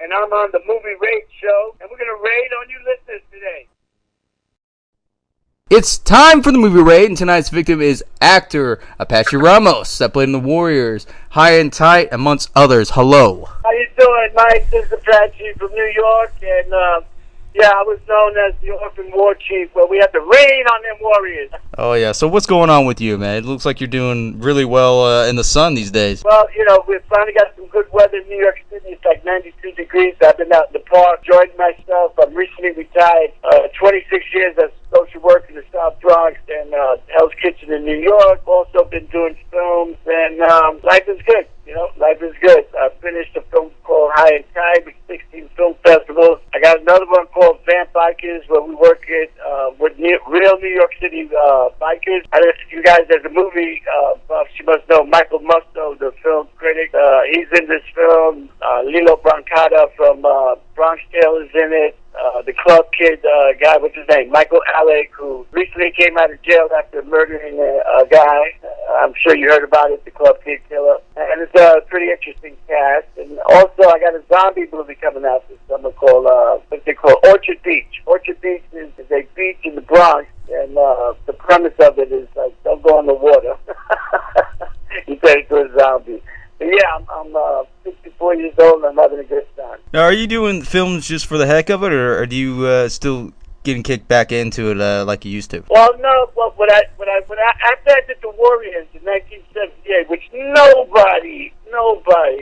and I'm on the Movie Raid Show, and we're going to raid on you listeners today. It's time for the movie raid, and tonight's victim is actor Apache Ramos, that played in The Warriors, High and Tight, amongst others. Hello. How you doing, Mike? This is Apache from New York, and I was known as the Orphan War Chief, but we had to rain on them warriors. Oh, yeah. So what's going on with you, man? It looks like you're doing really well in the sun these days. Well, we finally got some good weather in New York City. It's like 92 degrees. I've been out in the park, enjoying myself. I'm recently retired. 26 years as social worker in the South Bronx and Hell's Kitchen in New York. Also been doing films, and life is good. Life is good. I finished a film called High and Tight with 16 film festivals. I got another one called Vamp Bikers, where we work with real New York City bikers. I don't know if you guys, there's a movie buff, you must know Michael Musto, the film critic. He's in this film. Lilo Brancata from Bronx Tale is in it. The Club Kid guy, what's his name? Michael Alec, who recently came out of jail after murdering a guy. I'm sure you heard about it, the Club Kid killer. And it's a pretty interesting cast. And also, I got a zombie movie coming out this summer called, what they call Orchard Beach. Orchard Beach is a beach in the Bronx, and the premise of it is, like, don't go in the water. You turn into a zombie. But yeah, I'm 64 years old, and I'm having a good time. Now, are you doing films just for the heck of it, or do you still getting kicked back into it like you used to? Well, no. Well, after I did The Warriors in 1978, which nobody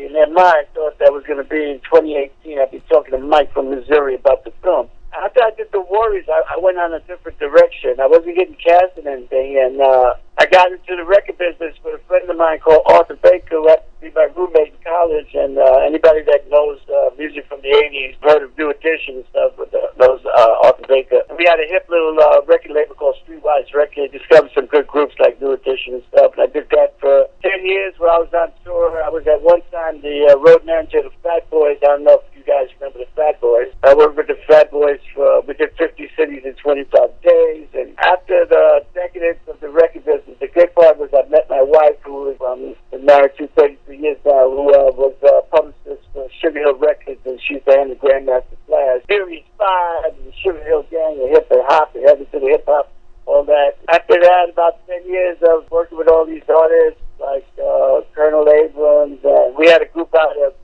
in their mind thought that was going to be in 2018. I'd be talking to Mike from Missouri about the film. After I did The Warriors, I went on a different direction. I wasn't getting cast in anything, and I got into the record business with a friend of mine called Arthur Baker, who happened to be my roommate in college, and anybody that knows music from the 80s, heard of New Edition and stuff, knows Arthur Baker. And we had a hip little record label called Streetwise Records, discovered some good groups like New Edition and stuff, and I did that for 10 years where I was on tour. I was at one time the road manager of the Fat Boys. I don't know if you guys remember the Fat Boys. I worked with the Fat Boys we did 50 cities in 25 days, and after the decadence of the record business, the good part was I met my wife, who was been married to 33 years now, who was a publicist for Sugar Hill Records, and she's the Grandmaster Flash. Series 5, the Sugar Hill Gang, the hip and hop, the heavy to the hip hop, all that. After that, about 10 years of working with all these artists, like Colonel Abrams, and we had a group out of,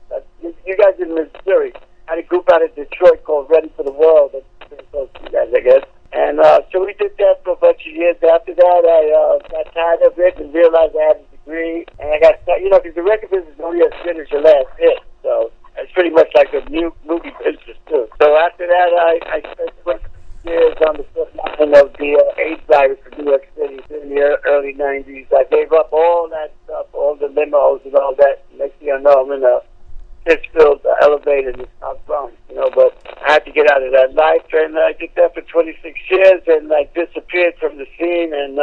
you guys in Missouri, I had a group out of Detroit called Ready for the World. That's pretty close to you guys, I guess. And so we did that for a bunch of years. After that, I got tired of it and realized I had a degree. And I got, because the record business is only as good as your last hit. So it's pretty much like a new movie business, too. So after that, I spent 20 years on the front line of the AIDS virus in New York City in the early 90s. I gave up all that stuff, all the limos and all that. Next thing I know, I'm in a Pittsfield elevator in the South Bronx, but I had to get out of that life, and I did that for 26 years, and I disappeared from the scene, and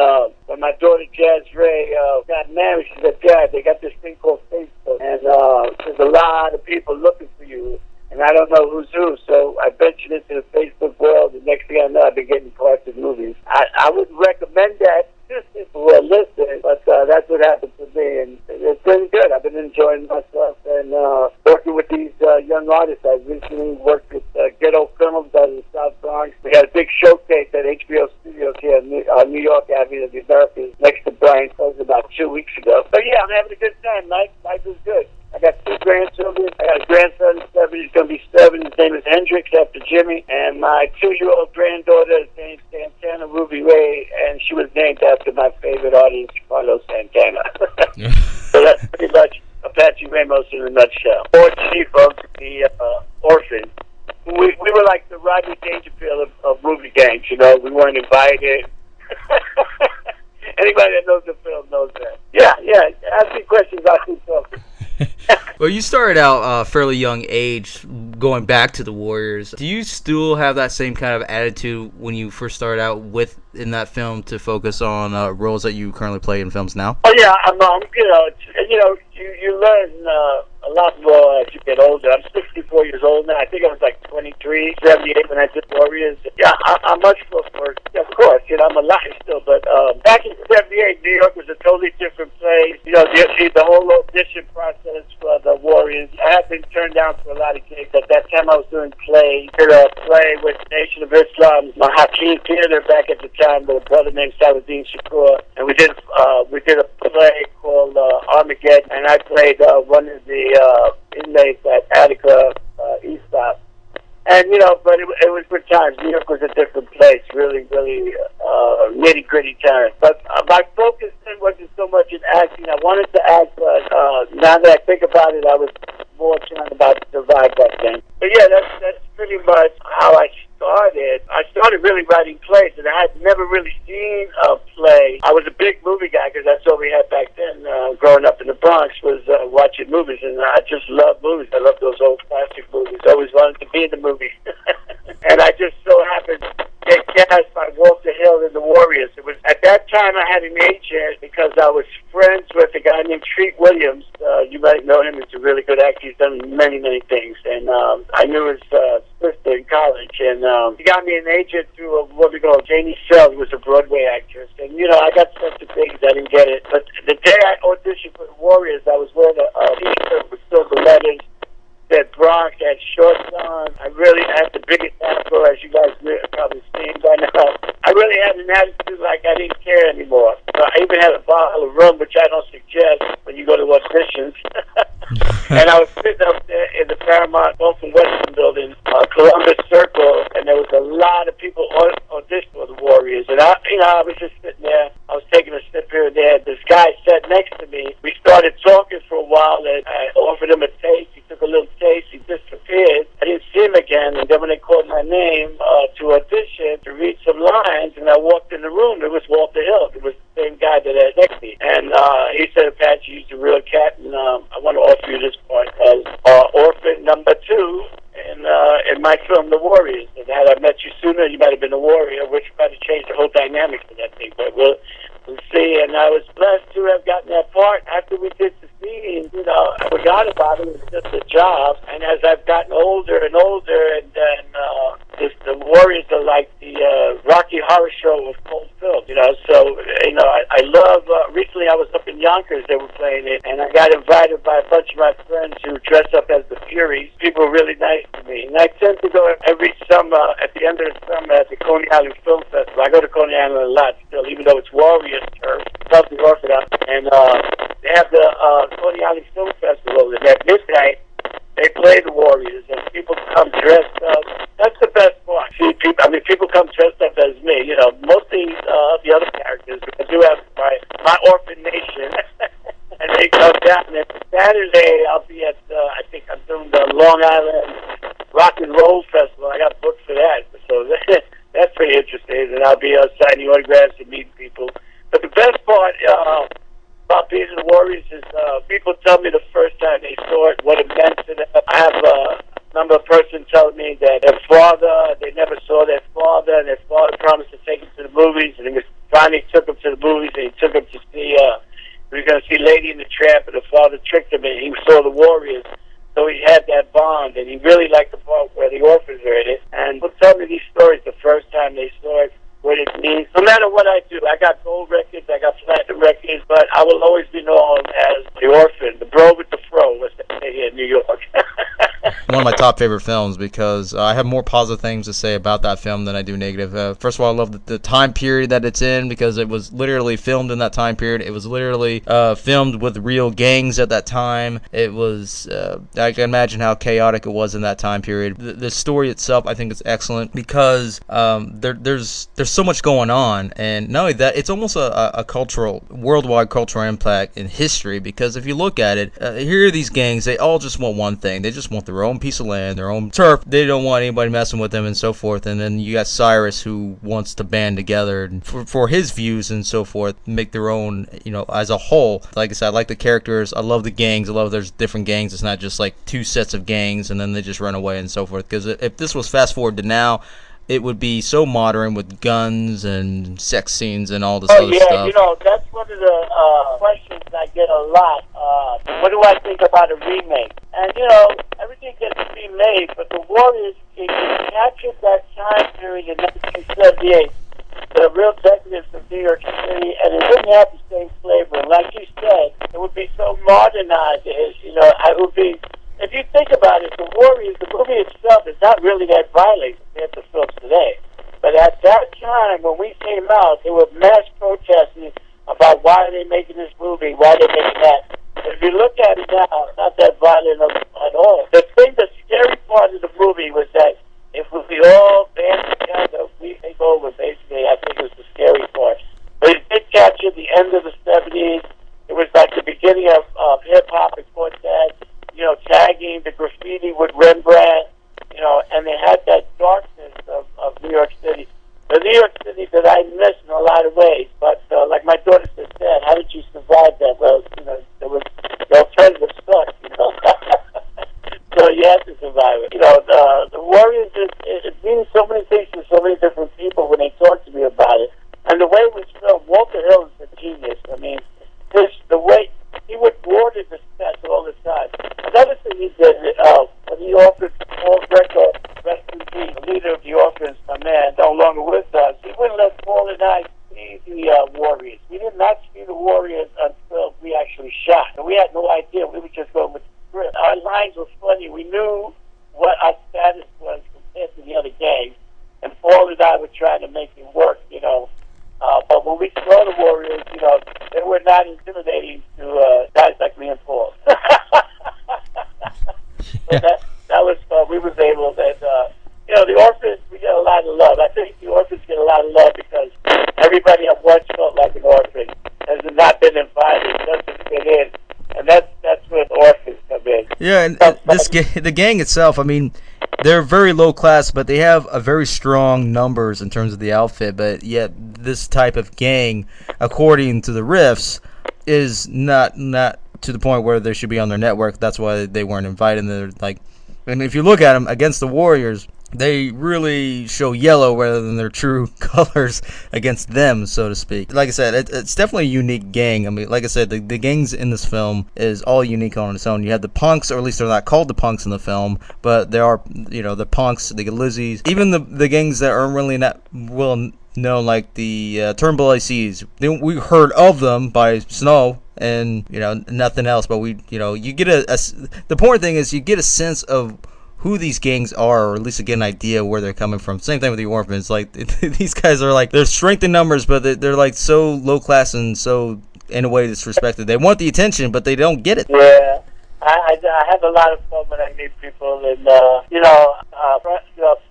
when my daughter Jazz Ray got married, she said, Dad, they got this thing called Facebook, and there's a lot of people looking for you, and I don't know who's who, so I ventured into the Facebook world, and next thing I know, I've been getting parts of movies. I would recommend that to people who are listening, but that's what happened to me, and it's been good. I've been enjoying myself and working with these young artists. I recently worked with Ghetto Films out of the South Bronx. We had a big showcase at HBO Studios here in New York Avenue of the Americas next to Brian. That was about 2 weeks ago. But yeah, I'm having a good time, Mike. Life is good. I got 2 grandchildren. I got a grandson, 7. He's going to be 7. His name is Hendrix, after Jimmy. And my 2-year-old granddaughter is named Santana Ruby Ray, and she was named after my favorite artist, Carlos Santana. So that's pretty much Apache Ramos in a nutshell. Or chief of the orphan. We were like the Rodney Dangerfield of movie games, We weren't invited. Anybody that knows the film knows that. Yeah. Ask me questions, I'll keep talking. Well, you started out fairly young age going back to the Warriors. Do you still have that same kind of attitude when you first started out in that film to focus on roles that you currently play in films now? Oh yeah, I'm you learn a lot more as you get older. I'm 64 years old now. I think I was like 23, 78 when I did Warriors. Yeah, I'm much more for, of course, I'm alive still, but back in 78, New York was a totally different place. The whole audition process for the Warriors. I had been turned down for a lot of gigs. At that time, I was doing plays. Did a play with Nation of Islam, my Hakeem Theater back at the time, with a brother named Saladin Shakur, and we did a play called Armageddon, and I played one of the inmates at Attica East Stop. And, but it was good times. New York was a different place, really, really nitty-gritty time. But my focus then wasn't so much in acting. I wanted to act, but now that I think about it, I was more trying about to survive back then. But yeah, that's pretty much how I started. I started really writing plays, and I had never really seen a play. I was a big movie guy because that's all we had back then. Growing up in the Bronx was watching movies, and I just love movies. I love those old classic movies. I always wanted to be in the movie. And I just so happened to get cast by Walter Hill in The Warriors. It was at that time I had an agent because I was friends with a guy named Treat Williams. You might know him. He's a really good actor. He's done many, many things. And I knew his sister in college. And he got me an agent through what we call Janie Sell, who was a Broadway actress. And, I got sent to things. I didn't get it. But the day I auditioned for The Warriors, I was wearing a t-shirt with silver letters. That Bronx had shorts on. I really had the biggest afro, as you guys probably seen by now. I really had an attitude like I didn't care anymore. So I even had a bottle of rum, which I don't suggest when you go to auditions. And I was sitting up there in the Paramount Bolton Western Building, Columbus Circle, and there was a lot of people auditioning for The Warriors. And I was just sitting there. I was taking a sip here and there. This guy sat next to me. We started talking for a while, and I offered him a taste. He took a little taste. He disappeared. I didn't see him again. And then when they called my name to audition, to read some lines, and I walked in the room, it was Walter Hill. It was the same guy that had next to me. And he said, Apache, he's a real cat, and I want to offer you this part as orphan number 2 in my film, The Warriors. And had I met you sooner, you might have been a warrior, which might have changed the whole dynamic of that thing. But we'll see. And I was blessed to have gotten that part. After we did the scene, I forgot about it. It was just a job. And as I've gotten older and older, and then the Warriors are like the Rocky Horror Show of cold film, So, I love, recently I was up in Yonkers, they were playing it, and I got invited by a bunch of my friends who dress up as the Furies. People were really nice to me. And I tend to go every summer, at the end of the summer, at the Coney Island Film Festival. I go to Coney Island a lot still, even though it's Warriors turf, Southern Orthodox. And they have the Coney Island Film Festival, and at midnight, they play The Warriors, and people come dressed up. That's the best part. People come dressed up as me. Mostly the other characters. I do have my orphan nation, and they come down. And Saturday, I'll be at. I think I'm doing the Long Island Rock and Roll Festival. I got booked for that, so that's pretty interesting. And I'll be signing autographs and meeting people. But the best part about being in The Warriors is people tell me the first time they saw it what it meant to them. I have a number of persons telling me that their father, they never saw their father, and their father promised to take them to the movies, and he finally took them to the movies, and he took them to see, he was going to see Lady and the Tramp, and the father tricked him, and he saw The Warriors. So he had that bond, and he really liked the part where the orphans are in it. And people tell me these stories the first time they saw it, what it means. No matter what I do, I got gold records, I got platinum records, but I will always be known as the orphan, the bro with the fro, as they say here in New York. One of my top favorite films because I have more positive things to say about that film than I do negative. First of all, I love the time period that it's in because it was literally filmed in that time period. It was literally filmed with real gangs at that time. It was, I can imagine how chaotic it was in that time period. The story itself, I think, is excellent because there's so much going on, and not only that, it's almost a worldwide cultural impact in history because if you look at it, here are these gangs, they all just want one thing. They just want their own piece of land, their own turf. They don't want anybody messing with them and so forth. And then you got Cyrus who wants to band together and for his views and so forth, make their own, as a whole. Like I said, I like the characters. I love the gangs. I love there's different gangs. It's not just like two sets of gangs and then they just run away and so forth. Because if this was fast forward to now, it would be so modern with guns and sex scenes and all this other stuff. That's one of the questions I get a lot. What do I think about a remake? And, everything gets remade, but the Warriors, it captured that time period in 1978. The real decadence of New York City, and it wouldn't have the same flavor. And like you said, it would be so modernized. It would be, if you think about it, the Warriors, the movie itself is not really that violent compared to films today. But at that time, when we came out, there were mass protesting about why are they making this movie, why are they making that. If you look at it now, it's not that violent at all. The scary part of the movie was that if we all band together, we take over, basically. I think it was the scary part. But it did capture the end of the 70s. It was like the beginning of hip-hop and quartet, tagging the graffiti with Rembrandt, and they had that darkness of New York City. The New York City that I miss in a lot of ways. But like my daughter said, how did you survive that? Well, there was the alternative sucked, So you have to survive it. The Warriors, it means so many things to so many different people when they talk to me about it. And the way it was filmed, Walter Hill is a genius. I mean, the way he would water the sets all the time. Another thing he did, when he offered Paul Greco, rest in peace, the leader of the Orphans, my man, no longer with us, he wouldn't let Paul and I see the Warriors. We did not see the Warriors until we actually shot. And we had no idea. We were just going with the script. Our lines were funny. We knew what our status was compared to the other gangs. And Paul and I were trying to make it work, But when we saw the Warriors, they were not intimidating to guys like me and Paul. So that was fun. We was able to, the Orphans, we get a lot of love. I think the Orphans get a lot of love because everybody at once felt like an orphan. Has not been invited, doesn't fit in. And that's where the Orphans come in. Yeah, and the gang itself, I mean, they're very low class, but they have a very strong numbers in terms of the outfit. But yet, this type of gang, according to the riffs, is not to the point where they should be on their network. That's why they weren't invited. And if you look at them against the Warriors, they really show yellow rather than their true colors against them, so to speak. Like I said, it's definitely a unique gang. I mean, like I said, the gangs in this film is all unique on its own. You have the punks, or at least they're not called the punks in the film, but there are, the punks, the Lizzies, even the gangs that aren't really not well known, like the Turnbull ICs. We heard of them by Snow and nothing else, but you get the important thing is you get a sense of who these gangs are, or at least to get an idea where they're coming from. Same thing with the Orphans. Like, these guys are they're strength in numbers, but they're like so low class and so in a way disrespected. They want the attention, but they don't get it. Yeah, I have a lot of fun when I meet people, and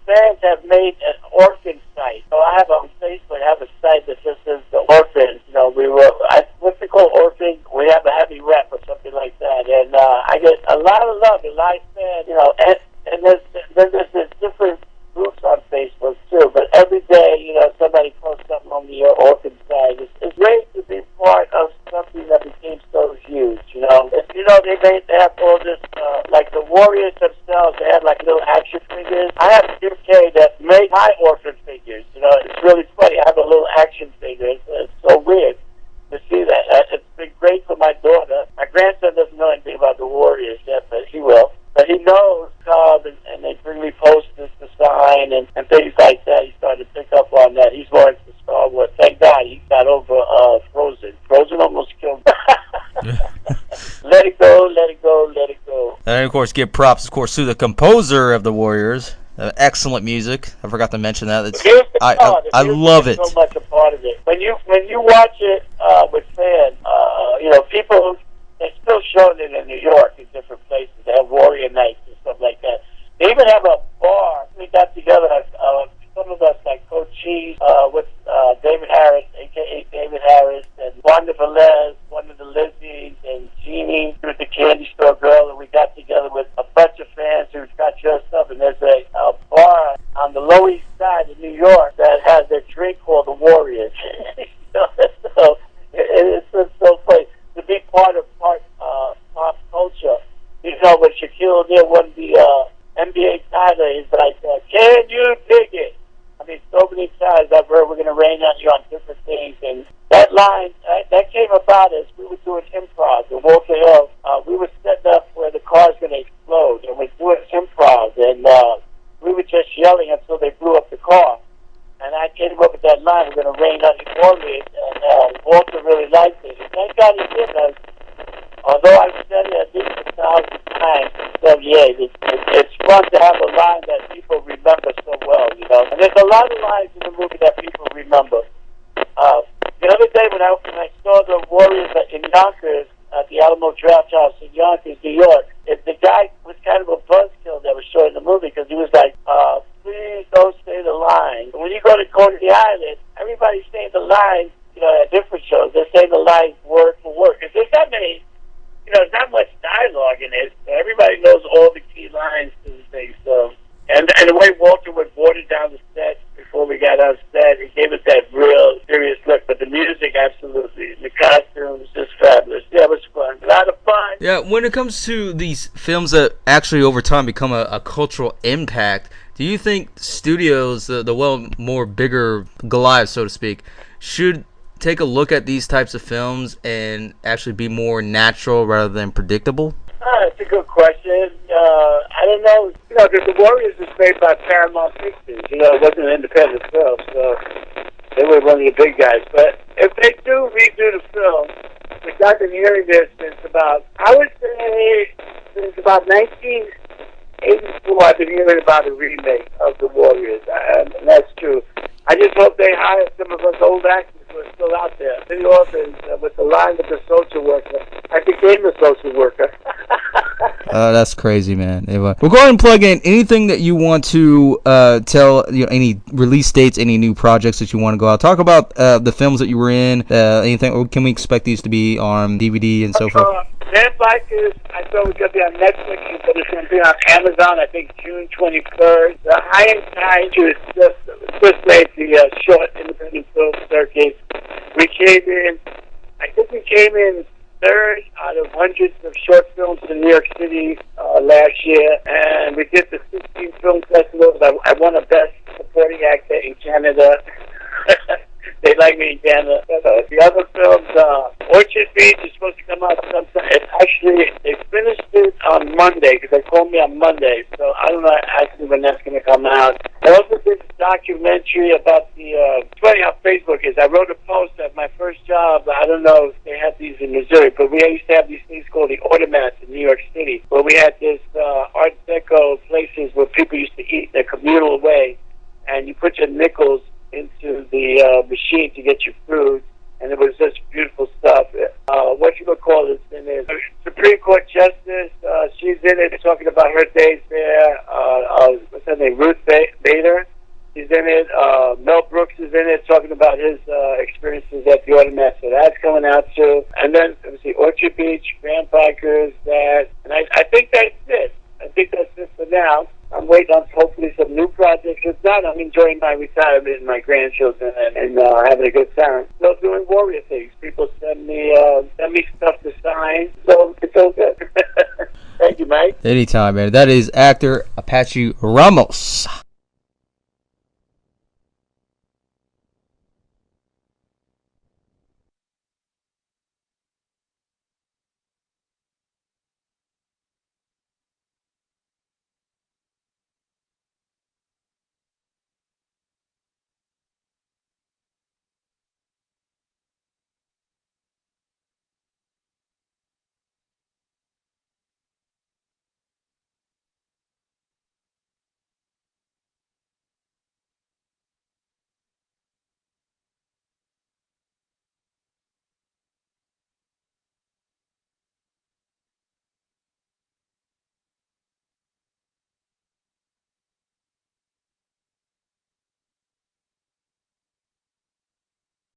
fans have made an orphan site. So I have on Facebook, I have a site that just says the Orphans. What's it called, Orphan? We have a heavy rep or something like that, and I get a lot of love, a lot of fans, and there's different groups on Facebook too. But every day, somebody posts something on the orphan side. It's great to be part of something that became so huge. They have all this, like the Warriors themselves. They have like little action figures. I have a UK that made my orphan figures. It's really funny. I have a little action figure. It's so weird to see that. It's been great for my daughter. My grandson doesn't know anything about the Warriors yet, but he will. But he knows, and they bring me posters to sign and things like that. He started to pick up on that. He's more into Star Wars. Thank God he got over Frozen. Frozen almost killed him. Let it go, let it go, let it go. And of course, give props, to the composer of the Warriors. Excellent music. I forgot to mention that. I love it. So much a part of it. When you watch it with fans, people, they're still showing it in New York in different places. They have Warrior Nights and stuff like that. They even have a bar. We got together, some of us, like Coach Cheese, with David Harris, a.k.a. David Harris, and Wanda Velez, one of the Lizzies, and Jeannie, who was the candy store girl, and we got together with a bunch of fans who got dressed up, and there's a bar on the Lower East Side of New York that has a drink called the Warriors. So it's just so funny to be part of pop culture. When Shaquille O'Neal won the NBA title, he's like, can you dig it? I mean, so many times I've heard we're going to rain on you on different things, and that line, that came about that line, "We're going to rain on the Warriors," and Walter really liked it. And thank God he did, because although I've said it at least 1,000 times in 78, it's fun to have a line that people remember so well, you know. And there's a lot of lines in the movie that people remember. The other day when I saw the Warriors in Yonkers, at the Alamo Draft House in Yonkers, New York, the guy was kind of a buzzkill that was showing the movie, because he was like, please don't say the line. When you go to Coney Island, everybody's saying the line, you know, at different shows. They're saying the line word for word. Because there's not many, you know, there's not much dialogue in it. So everybody knows all the key lines to the thing. So, and the way Walter would water down the set before we got on set, he gave us that real serious look. But the music, absolutely. The costumes, just fabulous. Yeah, it was fun. A lot of fun. Yeah, when it comes to these films that actually over time become a cultural impact, do you think studios, the more bigger Goliath, so to speak, should take a look at these types of films and actually be more natural rather than predictable? That's a good question. I don't know. You know, the Warriors was made by Paramount Pictures. You know, it wasn't an independent film, so they were one of the big guys. But if they do redo the film, which I've been hearing this since about, I would say, since about 1984, I've been hearing about a remake of the Warriors, and that's true. I just hope they hire some of us old actors who are still out there. Many orphans with the line of the social worker. I became a social worker. That's crazy, man. We'll go ahead and plug in anything that you want to tell, you know, any release dates, any new projects that you want to go out. Talk about the films that you were in, anything, or can we expect these to be on DVD and so forth? Bad Bikers, I thought it was going to be on Netflix, but it's going to be on Amazon, I think June 23rd. The High and Tide just made the short independent film circuit. We came in third out of hundreds of short films in New York City last year, and we did the 16 film festivals. I won a Best Supporting Actor in Canada. They like me in Canada. The other films, Orchard Beach is supposed to come out sometime. Actually, they finished it on Monday, because they called me on Monday, so I don't know actually when that's going to come out. I also did a documentary about it's funny how Facebook is. I wrote a post at my first job. I don't know if they have these in Missouri, but we used to have these things called the automats in New York City, where we had this Art Deco places where people used to eat in a communal way, and you put your nickels into the machine to get your food, and it was just beautiful stuff. What you would call this in there? Supreme Court Justice, she's in it talking about her days there. What's her name? Ruth Bader. She's in it. Mel Brooks is in it talking about his experiences at the automat. So that's coming out too. And then, let's see, Orchard Beach, Grand Bikers, and I think that's it. I think that's it for now. I'm waiting on hopefully some new projects. If not, I'm enjoying my retirement and my grandchildren and having a good time. Still doing Warrior things. People send me stuff to sign, so it's all good. Thank you, Mike. Anytime, man. That is actor Apache Ramos.